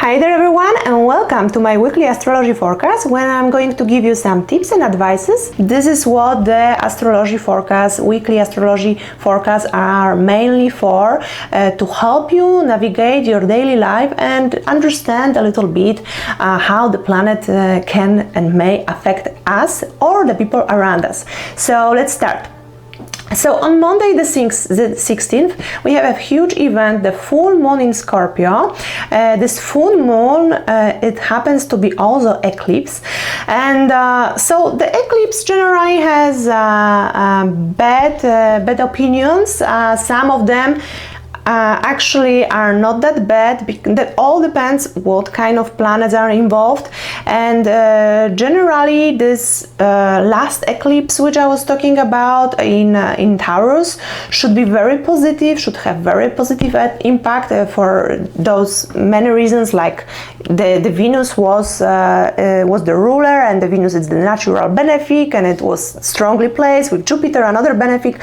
Hi there everyone, and welcome to my weekly astrology forecast, when I'm going to give you some tips and advices. This is what the astrology forecast, weekly astrology forecasts are mainly for, to help you navigate your daily life and understand a little bit how the planet can and may affect us or the people around us. So let's start. So on Monday the 16th, we have a huge event, the full moon in Scorpio. This full moon, it happens to be also eclipse, and so the eclipse generally has bad opinions. Some of them actually are not that bad. That all depends what kind of planets are involved, and generally this last eclipse which I was talking about in Taurus should be very positive, should have very positive impact for those many reasons, like the Venus was the ruler, and the Venus is the natural benefic, and it was strongly placed with Jupiter, another benefic.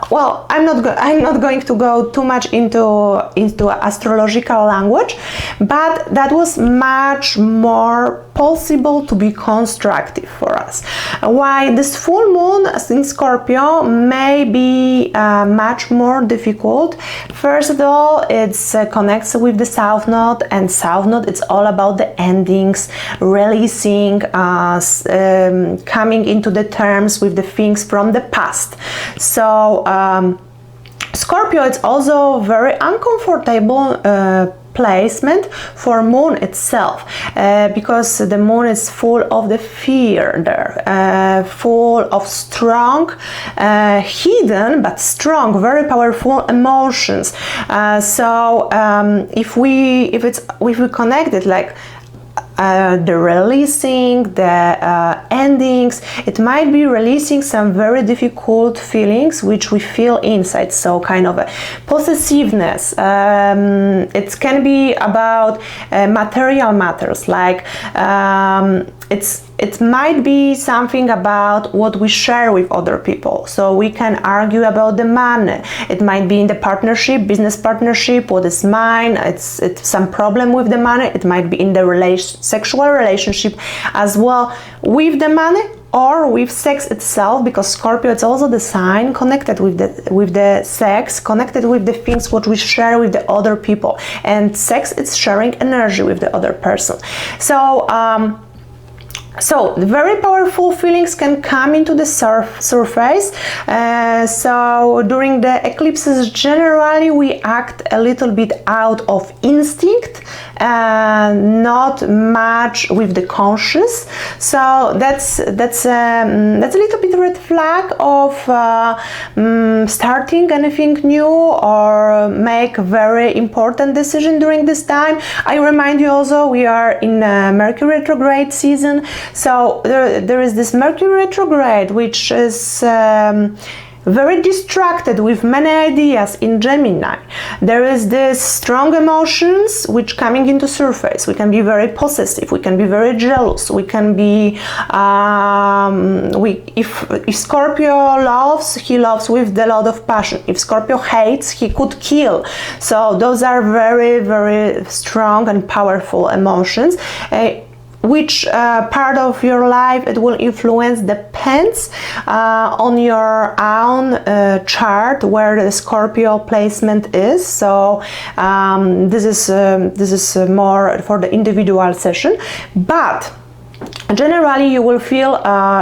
Well, I'm not going to go too much into astrological language, but that was much more possible to be constructive for us. Why this full moon in Scorpio may be much more difficult? First of all, it connects with the South Node, and South Node, it's all about the endings, releasing, coming into the terms with the things from the past. So Scorpio, it's also very uncomfortable placement for moon itself, because the moon is full of the fear there, full of strong, hidden but strong, very powerful emotions. So if we connect it like the releasing, the endings, it might be releasing some very difficult feelings which we feel inside, so kind of a possessiveness. It can be about material matters, like it might be something about what we share with other people. So we can argue about the money. It might be in the partnership, business partnership, what is mine. It's some problem with the money. It might be in the sexual relationship as well with the money, or with sex itself, because Scorpio, it's also the sign connected with the sex, connected with the things what we share with the other people, and sex, it's sharing energy with the other person. So very powerful feelings can come into the surface. So during the eclipses, generally we act a little bit out of instinct, not much with the conscious. So that's a little bit red flag of starting anything new or make a very important decision during this time. I remind you also, we are in Mercury retrograde season. So there is this Mercury retrograde, which is very distracted with many ideas in Gemini. There is this strong emotions which coming into surface. We can be very possessive, we can be very jealous, we can be if Scorpio loves, he loves with a lot of passion. If Scorpio hates, he could kill. So those are very, very strong and powerful emotions. Which part of your life it will influence depends on your own chart where the Scorpio placement is. So this is more for the individual session, but generally you will feel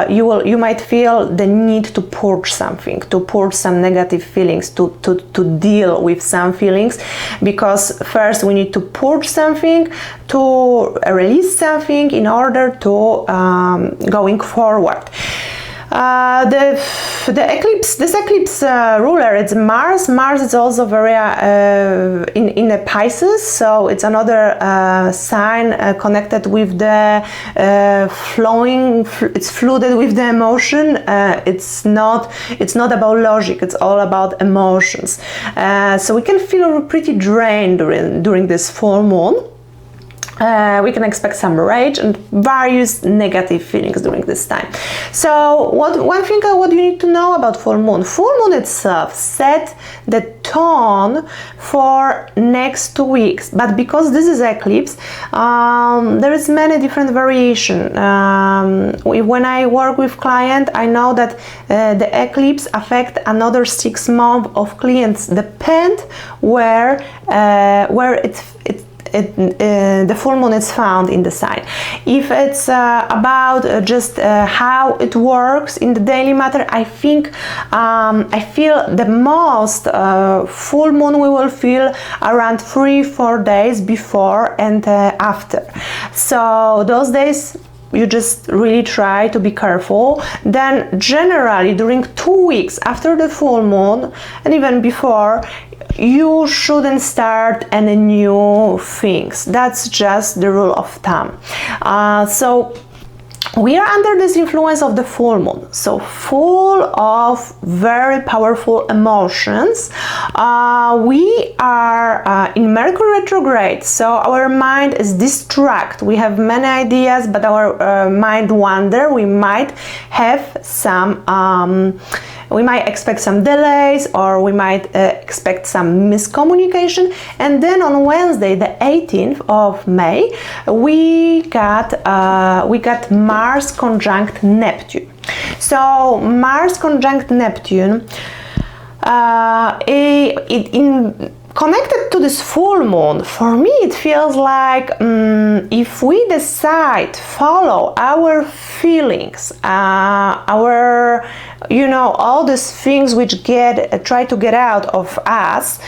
you might feel the need to purge something, to purge some negative feelings, to deal with some feelings, because first we need to purge something, to release something in order to going forward. This eclipse ruler, it's Mars. Mars is also very in the Pisces, so it's another sign connected with the flowing. It's flooded with the emotion. It's not about logic. It's all about emotions. So we can feel pretty drained during this full moon. We can expect some rage and various negative feelings during this time. So one thing what you need to know about full moon. Full moon itself set the tone for next 2 weeks, but because this is eclipse, there is many different variation. When I work with client, I know that the eclipse affect another 6 months of clients, depend where the full moon is found in the sign. If it's about just how it works in the daily matter, I think I feel the most full moon we will feel around 3-4 days before and after. So those days you just really try to be careful. Then generally during 2 weeks after the full moon and even before, you shouldn't start any new things. That's just the rule of thumb. So we are under this influence of the full moon, so full of very powerful emotions. We are in Mercury retrograde, so our mind is distracted. We have many ideas, but our mind wander. We might have some we might expect some delays, or we might expect some miscommunication. And then on Wednesday, the 18th of May, we got Mars conjunct Neptune. So Mars conjunct Neptune, connected to this full moon, for me it feels like if we decide follow our feelings, our all these things which try to get out of us,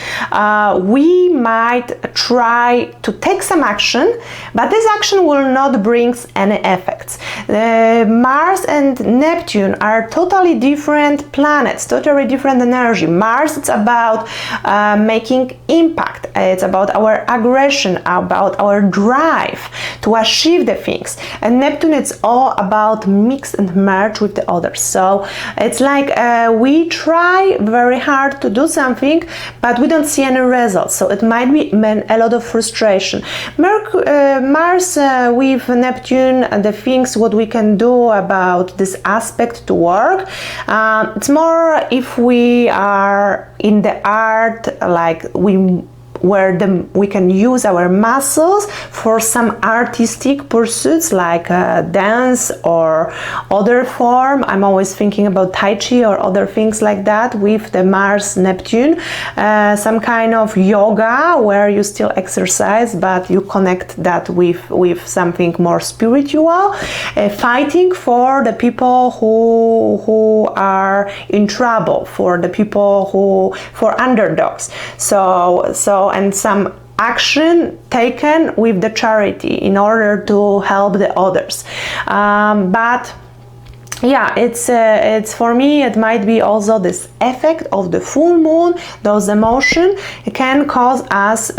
we might try to take some action, but this action will not bring any effects. Mars and Neptune are totally different planets, totally different energy. Mars, it's about making impact, it's about our aggression, about our drive to achieve the things, and Neptune, it's all about mix and merge with the others. So it's like we try very hard to do something, but we don't see any results, so it might be a lot of frustration. Mars with Neptune, the things what we can do about this aspect to work, it's more if we are in the art, like we can use our muscles for some artistic pursuits like dance or other form. I'm always thinking about Tai Chi or other things like that with the Mars Neptune, some kind of yoga where you still exercise but you connect that with something more spiritual, fighting for the people who are in trouble, for the people for underdogs. So and some action taken with the charity in order to help the others. But yeah, it's for me, it might be also this effect of the full moon. Those emotions can cause us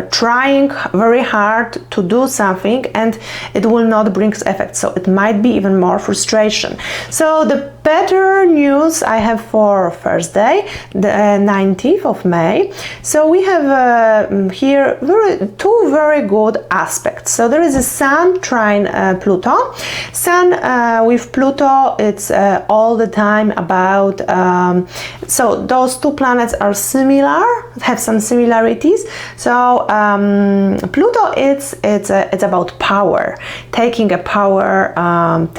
trying very hard to do something and it will not bring effect, so it might be even more frustration. So the better news I have for Thursday, the 19th of May. So we have here two very good aspects. So there is a Sun trine Pluto. Sun with Pluto, it's all the time about so those two planets are similar, have some similarities. So Pluto, it's about power, taking a power, have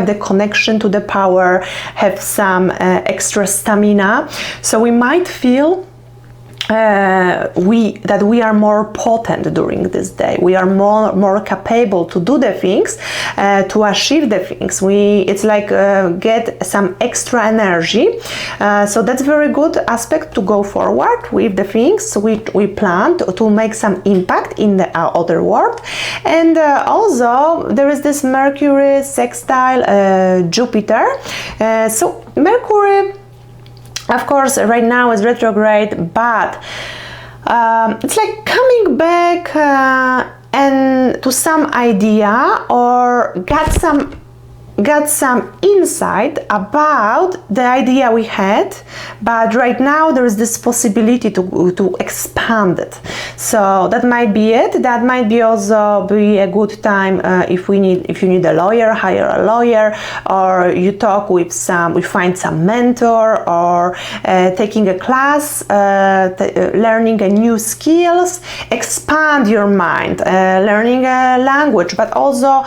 the connection to the power, have some extra stamina. So we might feel that we are more potent during this day. We are more capable to do the things, to achieve the things. It's like get some extra energy. So that's very good aspect to go forward with the things we plan to make some impact in the other world. And also there is this Mercury sextile Jupiter. So Mercury, of course, right now is retrograde, but it's like coming back and to some idea or got some got some insight about the idea we had, but right now there is this possibility to expand it. So that might be it. That might be also be a good time if you need a lawyer, hire a lawyer, or you talk with find some mentor, or taking a class, learning a new skills, expand your mind, learning a language, but also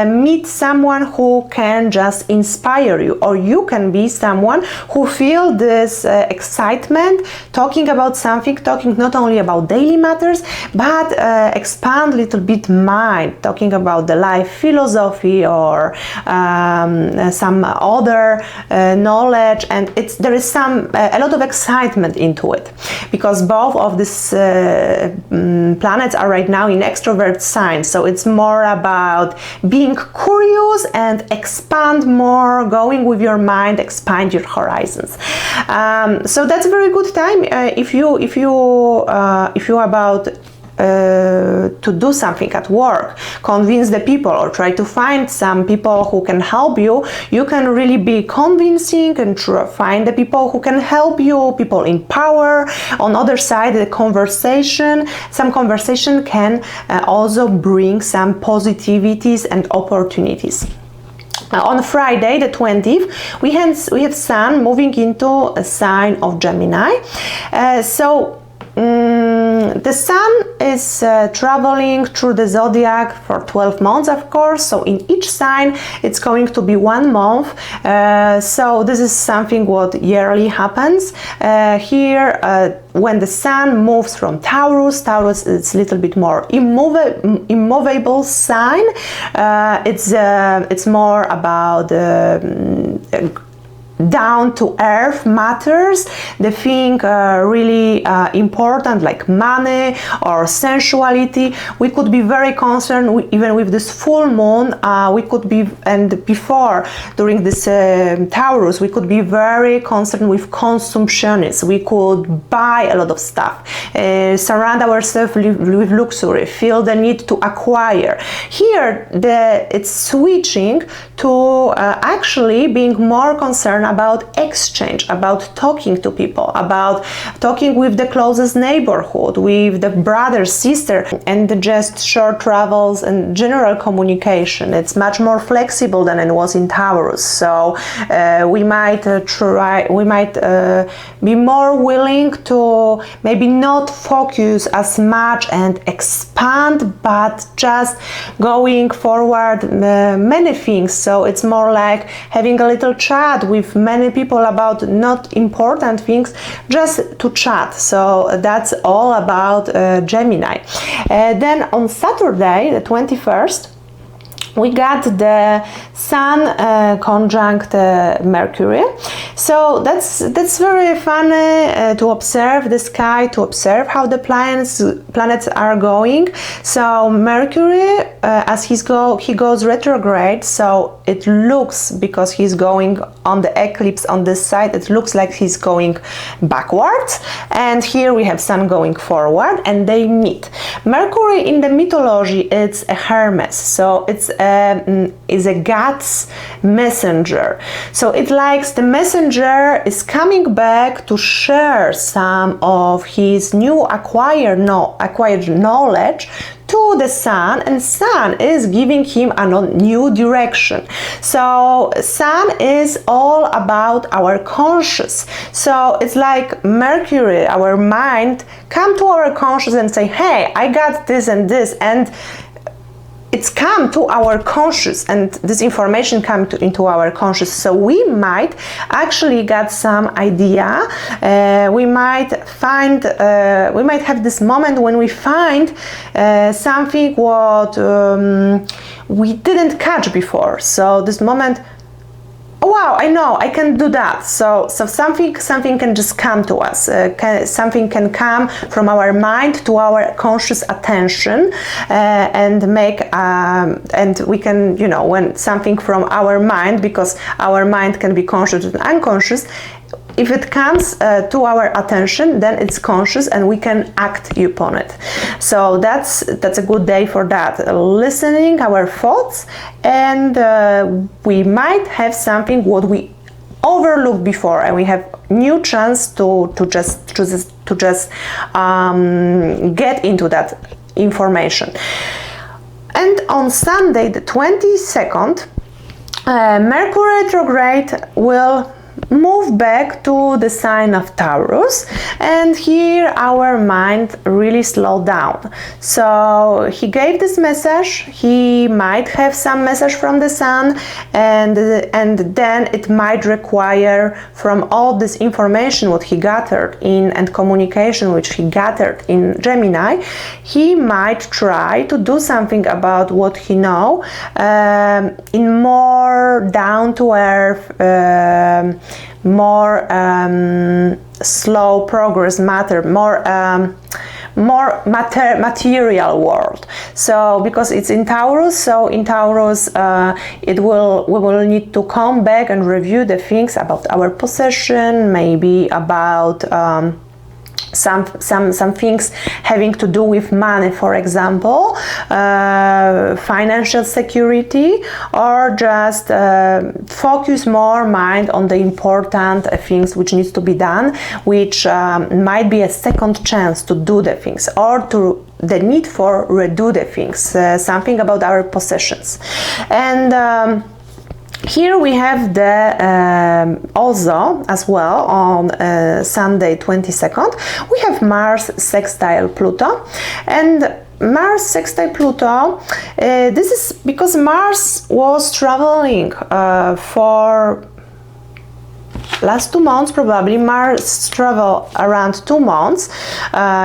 meet someone who can just inspire you, or you can be someone who feel this excitement talking about something, talking not only about daily matters, but expand a little bit mind, talking about the life philosophy, or some other knowledge, and there is a lot of excitement into it, because both of these planets are right now in extrovert signs, so it's more about being curious and expand more, going with your mind, expand your horizons. So that's a very good time if you about to do something at work, convince the people, or try to find some people who can help you. You can really be convincing and find the people who can help you, people in power. On other side, some conversation can also bring some positivities and opportunities. On Friday, the 20th, we have Sun moving into a sign of Gemini. The Sun is traveling through the zodiac for 12 months, of course, so in each sign it's going to be 1 month. So this is something what yearly happens. Here, when the Sun moves from Taurus is a little bit more immovable sign. It's more about down to earth matters, the thing really important, like money or sensuality. We could be very concerned even with this full moon. We could be, and before, during this Taurus, we could be very concerned with consumptionists. We could buy a lot of stuff, surround ourselves with luxury, feel the need to acquire. Here, it's switching to actually being more concerned about exchange, about talking to people, about talking with the closest neighborhood, with the brother, sister, and just short travels and general communication. It's much more flexible than it was in Taurus. So we might be more willing to maybe not focus as much and expand, but just going forward many things. So it's more like having a little chat with many people about not important things, just to chat. So that's all about Gemini. Then on Saturday, the 21st, we got the Sun conjunct Mercury. So that's very funny to observe the sky, to observe how the planets are going. So Mercury, as he goes retrograde, so it looks, because he's going on the eclipse on this side, it looks like he's going backwards, and here we have Sun going forward, and they meet. Mercury in the mythology, it's a Hermes, so it's is a God's messenger. So it likes the messenger is coming back to share some of his new acquired knowledge to the Sun, and Sun is giving him a new direction. So Sun is all about our conscious. So it's like Mercury, our mind, come to our conscious and say, hey, I got this and this, and it's come to our conscious, and this information come into our conscious. So we might actually get some idea. We might have this moment when we find something what we didn't catch before. So this moment, oh, wow, I know, I can do that. So something can just come to us. Something can come from our mind to our conscious attention, and we can, when something from our mind, because our mind can be conscious and unconscious, if it comes to our attention, then it's conscious and we can act upon it. So that's a good day for that, listening our thoughts, and we might have something what we overlooked before, and we have new chance to just get into that information. And on Sunday the 22nd, Mercury retrograde will move back to the sign of Taurus, and here our mind really slowed down. So he gave this message. He might have some message from the sun, and then it might require from all this information what he gathered in and communication which he gathered in Gemini, he might try to do something about what he know in more down to earth, more slow progress matter, more material world. So because it's in Taurus, so in Taurus we will need to come back and review the things about our possession, maybe about some things having to do with money, for example, financial security, or just focus more mind on the important things which needs to be done, which might be a second chance to do the things, or to the need for redo the things, something about our possessions. And here we have the also as well on Sunday 22nd we have Mars sextile Pluto, and Mars sextile Pluto, this is because Mars was traveling for last 2 months, probably. Mars travel around 2 months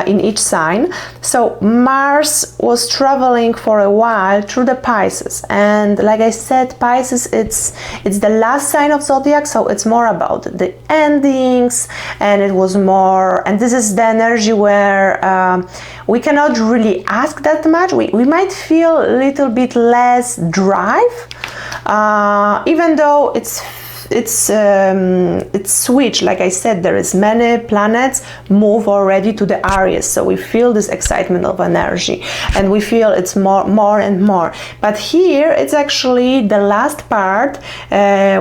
in each sign. So Mars was traveling for a while through the Pisces, and like I said, Pisces it's the last sign of zodiac, so it's more about the endings, and it was more, and this is the energy where we cannot really ask that much. We might feel a little bit less drive, even though it's switched. Like I said, there is many planets move already to the Aries, so we feel this excitement of energy, and we feel it's more and more. But here it's actually the last part,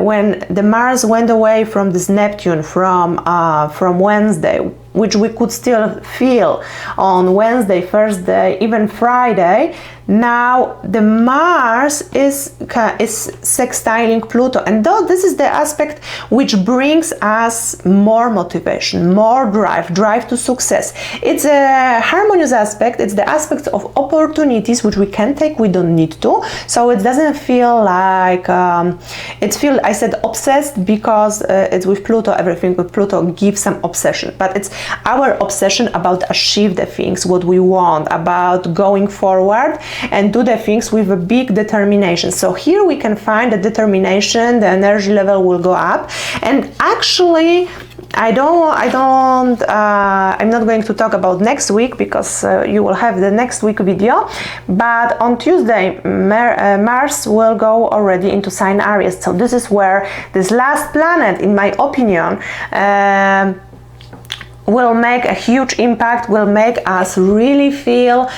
when the Mars went away from this Neptune from Wednesday, which we could still feel on Wednesday, Thursday, even Friday. Now the Mars is sextiling Pluto, and though this is the aspect which brings us more motivation, more drive to success. It's a harmonious aspect. It's the aspect of opportunities which we can take, we don't need to. So it doesn't feel like I said obsessed because it's with Pluto. Everything with Pluto gives some obsession, but it's our obsession about achieve the things what we want, about going forward and do the things with a big determination. So here we can find the determination, the energy level will go up. And actually I'm not going to talk about next week because you will have the next week video, but on Tuesday Mars will go already into sign Aries. So this is where this last planet, in my opinion, will make a huge impact, will make us really feel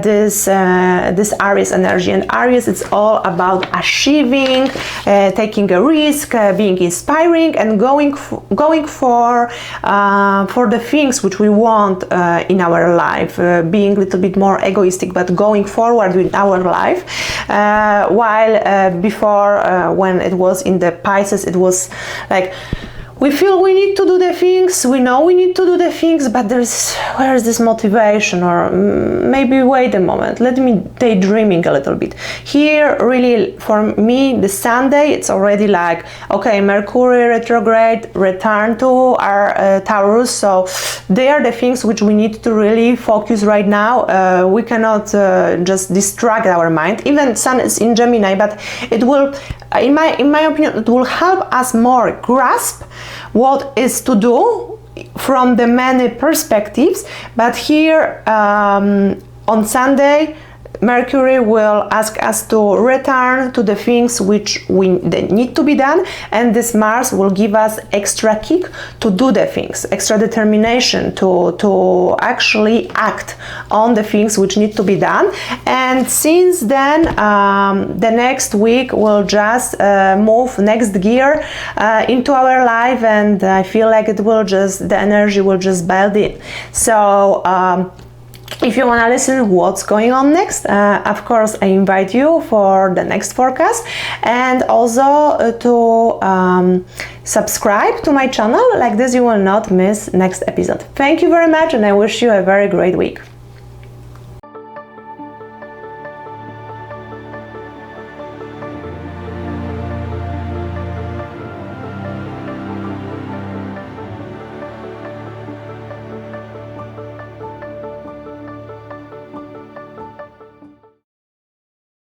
this Aries energy. And Aries, it's all about achieving, taking a risk, being inspiring, and going for the things which we want in our life, being a little bit more egoistic, but going forward with our life. While before, when it was in the Pisces, it was like, we feel we need to do the things, we know we need to do the things, but where is this motivation? Or maybe wait a moment, let me daydreaming a little bit. Here, really, for me, the Sunday, it's already like, okay, Mercury retrograde, return to our Taurus, so they are the things which we need to really focus right now. We cannot just distract our mind. Even Sun is in Gemini, but it will, in my opinion, it will help us more grasp what is to do from the many perspectives. But here on Sunday, Mercury will ask us to return to the things which they need to be done, and this Mars will give us extra kick to do the things, extra determination to actually act on the things which need to be done. And since then, the next week will just move next gear into our life, and I feel like the energy will just build in. So if you want to listen what's going on next, of course I invite you for the next forecast, and also to subscribe to my channel. Like this you will not miss next episode. Thank you very much, and I wish you a very great week.